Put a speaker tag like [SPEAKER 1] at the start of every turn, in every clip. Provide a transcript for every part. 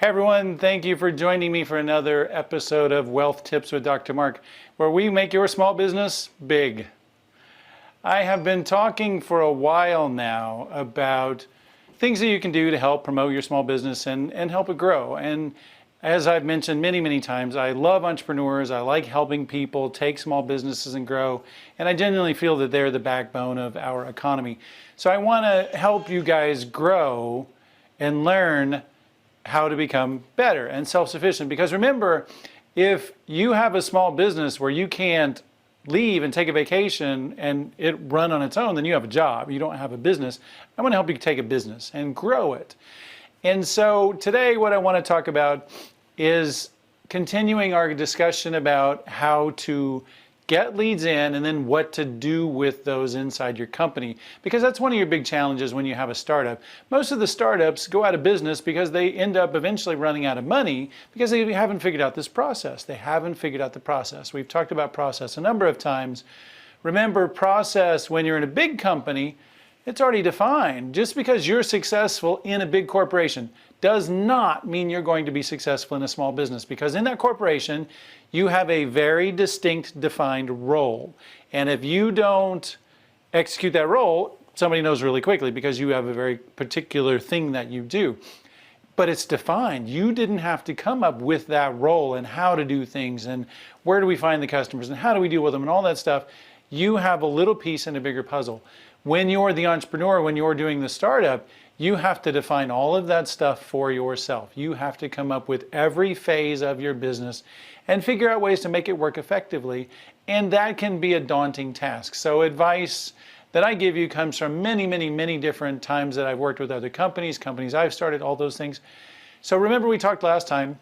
[SPEAKER 1] Hey everyone, thank you for joining me for another episode of Wealth Tips with Dr. Mark, where we make your small business big. I have been talking for a while now about things that you can do to help promote your small business and help it grow. And as I've mentioned many times, I love entrepreneurs. I like helping people take small businesses and grow. And I genuinely feel that they're the backbone of our economy. So I want to help you guys grow and learn how to become better and self-sufficient. Because remember, if you have a small business where you can't leave and take a vacation and it run on its own, then you have a job. You don't have a business. I want to help you take a business and grow it. And so today what I want to talk about is continuing our discussion about how to get leads in and then what to do with those inside your company. Because that's one of your big challenges when you have a startup. Most of the startups go out of business because they end up eventually running out of money because they haven't figured out this process. They haven't figured out the process. We've talked about process a number of times. Remember, process when you're in a big company, it's already defined. Just because you're successful in a big corporation does not mean you're going to be successful in a small business, because in that corporation, you have a very distinct, defined role. And if you don't execute that role, somebody knows really quickly because you have a very particular thing that you do. But it's defined. You didn't have to come up with that role and how to do things and where do we find the customers and how do we deal with them and all that stuff. You have a little piece in a bigger puzzle. When you're the entrepreneur, when you're doing the startup, you have to define all of that stuff for yourself. You have to come up with every phase of your business and figure out ways to make it work effectively. And that can be a daunting task. So advice that I give you comes from many different times that I've worked with other companies I've started, all those things. So remember we talked last time,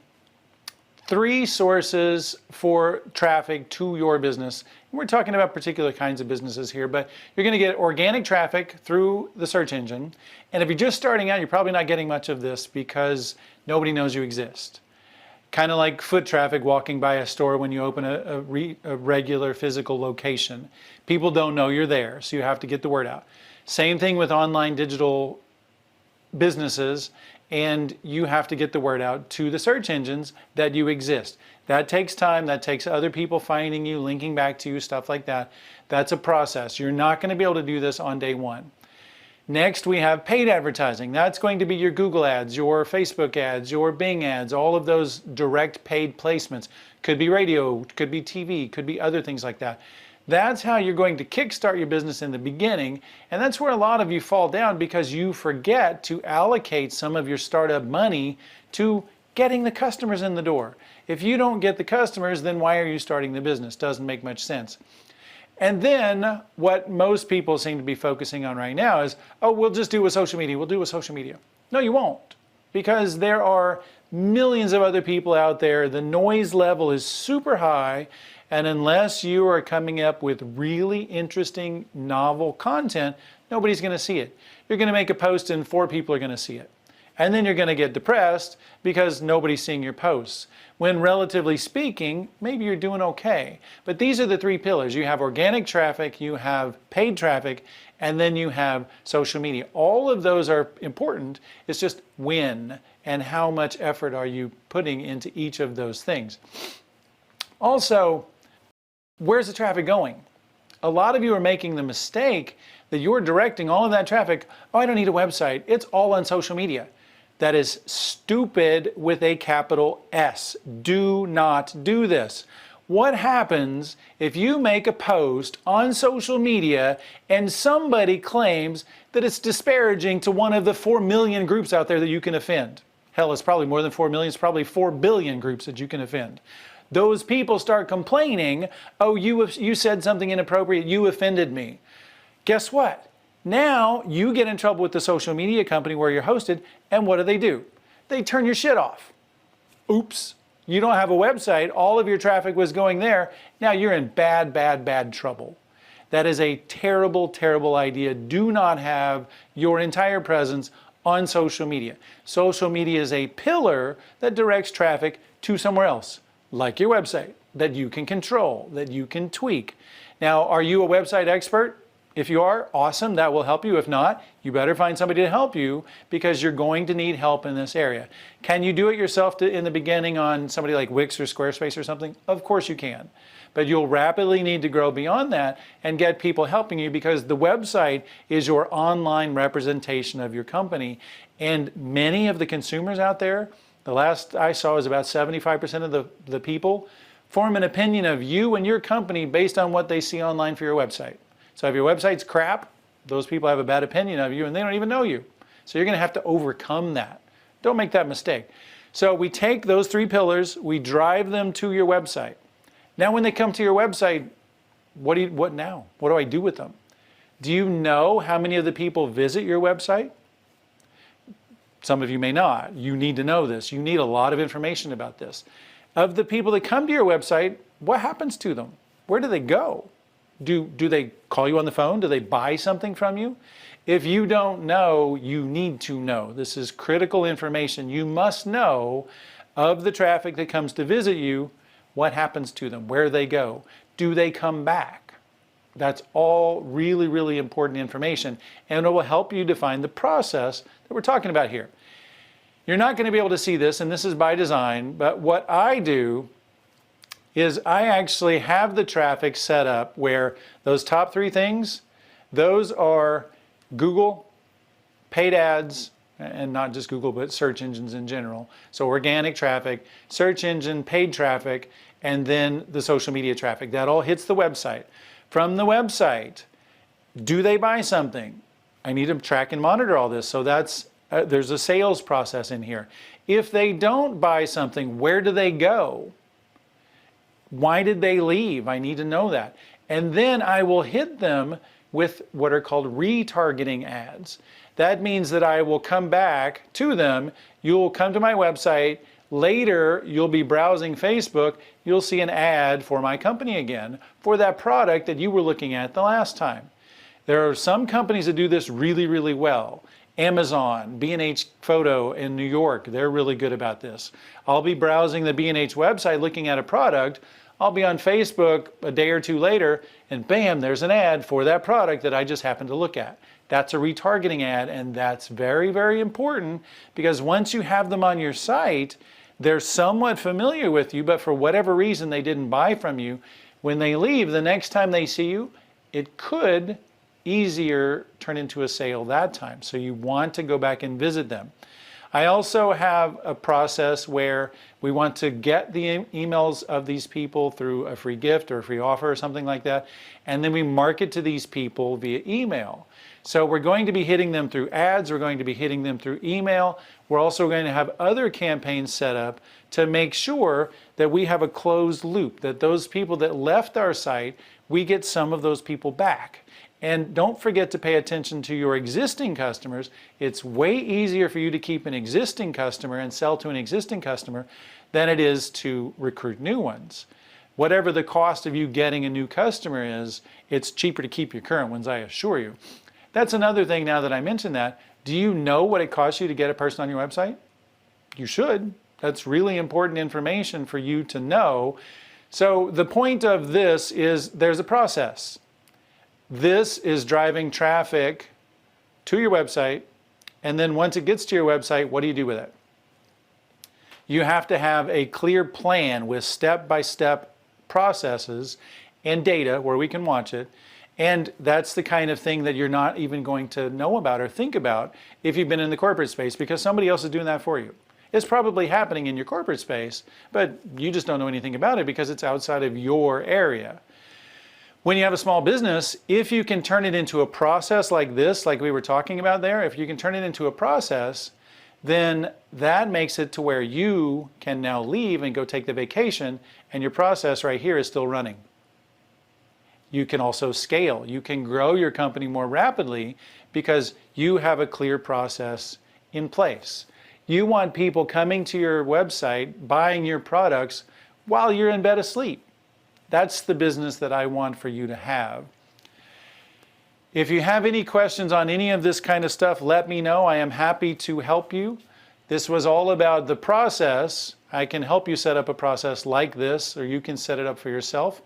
[SPEAKER 1] 3 sources for traffic to your business. And we're talking about particular kinds of businesses here, but you're going to get organic traffic through the search engine. And if you're just starting out, you're probably not getting much of this because nobody knows you exist. Kind of like foot traffic walking by a store when you open a regular physical location. People don't know you're there, so you have to get the word out. Same thing with online digital businesses, and you have to get the word out to the search engines that you exist. That takes time, that takes other people finding you, linking back to you, stuff like that. That's a process. You're not going to be able to do this on day one. Next, we have paid advertising. That's going to be your Google ads, your Facebook ads, your Bing ads, all of those direct paid placements. Could be radio, could be TV, could be other things like that. That's how you're going to kickstart your business in the beginning. And that's where a lot of you fall down because you forget to allocate some of your startup money to getting the customers in the door. If you don't get the customers, then why are you starting the business? Doesn't make much sense. And then what most people seem to be focusing on right now is, oh, we'll just do it with social media. We'll do it with social media. No, you won't, because there are millions of other people out there. The noise level is super high. And unless you are coming up with really interesting, novel content, nobody's going to see it. You're going to make a post and 4 people are going to see it. And then you're going to get depressed because nobody's seeing your posts. When relatively speaking, maybe you're doing okay. But these are the 3 pillars. You have organic traffic, you have paid traffic, and then you have social media. All of those are important. It's just when and how much effort are you putting into each of those things. Also, where's the traffic going? A lot of you are making the mistake that you're directing all of that traffic, oh, I don't need a website. It's all on social media. That is stupid with a capital S. Do not do this. What happens if you make a post on social media and somebody claims that it's disparaging to one of the 4 million groups out there that you can offend? Hell, it's probably more than 4 million. It's probably 4 billion groups that you can offend. Those people start complaining, oh, you said something inappropriate, you offended me. Guess what? Now you get in trouble with the social media company where you're hosted, and what do? They turn your shit off. Oops, you don't have a website, all of your traffic was going there, now you're in bad trouble. That is a terrible idea. Do not have your entire presence on social media. Social media is a pillar that directs traffic to somewhere else, like your website, that you can control, that you can tweak. Now, are you a website expert? If you are, awesome, that will help you. If not, you better find somebody to help you because you're going to need help in this area. Can you do it yourself in the beginning on somebody like Wix or Squarespace or something? Of course you can. But you'll rapidly need to grow beyond that and get people helping you because the website is your online representation of your company. And many of the consumers out there, the last I saw is about 75% of the people form an opinion of you and your company based on what they see online for your website. So if your website's crap, those people have a bad opinion of you and they don't even know you. So you're going to have to overcome that. Don't make that mistake. So we take those 3 pillars, we drive them to your website. Now when they come to your website, what now? What do I do with them? Do you know how many of the people visit your website? Some of you may not. You need to know this. You need a lot of information about this. Of the people that come to your website, what happens to them? Where do they go? Do they call you on the phone? Do they buy something from you? If you don't know, you need to know. This is critical information. You must know of the traffic that comes to visit you, what happens to them, where they go. Do they come back? That's all really, really important information, and it will help you define the process that we're talking about here. You're not going to be able to see this, and this is by design, but what I do is I actually have the traffic set up where those top 3 things, those are Google, paid ads, and not just Google, but search engines in general. So organic traffic, search engine, paid traffic, and then the social media traffic. That all hits the website. From the website, do they buy something? I need to track and monitor all this. So there's a sales process in here. If they don't buy something, where do they go? Why did they leave? I need to know that. And then I will hit them with what are called retargeting ads. That means that I will come back to them. You'll come to my website. Later, you'll be browsing Facebook. You'll see an ad for my company again for that product that you were looking at the last time. There are some companies that do this really, really well. Amazon, B&H Photo in New York, they're really good about this. I'll be browsing the B&H website looking at a product. I'll be on Facebook a day or 2 later, and bam, there's an ad for that product that I just happened to look at. That's a retargeting ad, and that's very, very important because once you have them on your site, they're somewhat familiar with you, but for whatever reason they didn't buy from you. When they leave, the next time they see you, it could easier turn into a sale that time. So you want to go back and visit them. I also have a process where we want to get the emails of these people through a free gift or a free offer or something like that, and then we market to these people via email. So we're going to be hitting them through ads, we're going to be hitting them through email. We're also going to have other campaigns set up to make sure that we have a closed loop, that those people that left our site, we get some of those people back. And don't forget to pay attention to your existing customers. It's way easier for you to keep an existing customer and sell to an existing customer than it is to recruit new ones. Whatever the cost of you getting a new customer is, it's cheaper to keep your current ones, I assure you. That's another thing now that I mentioned that. Do you know what it costs you to get a person on your website? You should. That's really important information for you to know. So the point of this is there's a process. This is driving traffic to your website, and then once it gets to your website, what do you do with it? You have to have a clear plan with step-by-step processes and data where we can watch it, and that's the kind of thing that you're not even going to know about or think about if you've been in the corporate space because somebody else is doing that for you. It's probably happening in your corporate space, but you just don't know anything about it because it's outside of your area. When you have a small business, if you can turn it into a process like this, like we were talking about there, if you can turn it into a process, then that makes it to where you can now leave and go take the vacation, and your process right here is still running. You can also scale. You can grow your company more rapidly because you have a clear process in place. You want people coming to your website, buying your products while you're in bed asleep. That's the business that I want for you to have. If you have any questions on any of this kind of stuff, let me know. I am happy to help you. This was all about the process. I can help you set up a process like this, or you can set it up for yourself.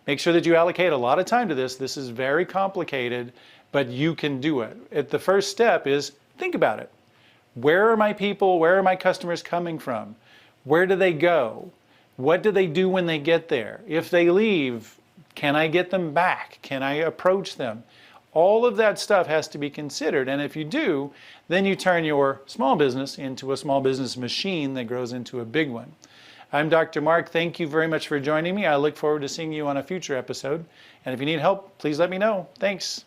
[SPEAKER 1] Make sure that you allocate a lot of time to this. This is very complicated, but you can do it. The first step is think about it. Where are my people? Where are my customers coming from? Where do they go? What do they do when they get there? If they leave, can I get them back? Can I approach them? All of that stuff has to be considered. And if you do, then you turn your small business into a small business machine that grows into a big one. I'm Dr. Mark. Thank you very much for joining me. I look forward to seeing you on a future episode. And if you need help, please let me know. Thanks.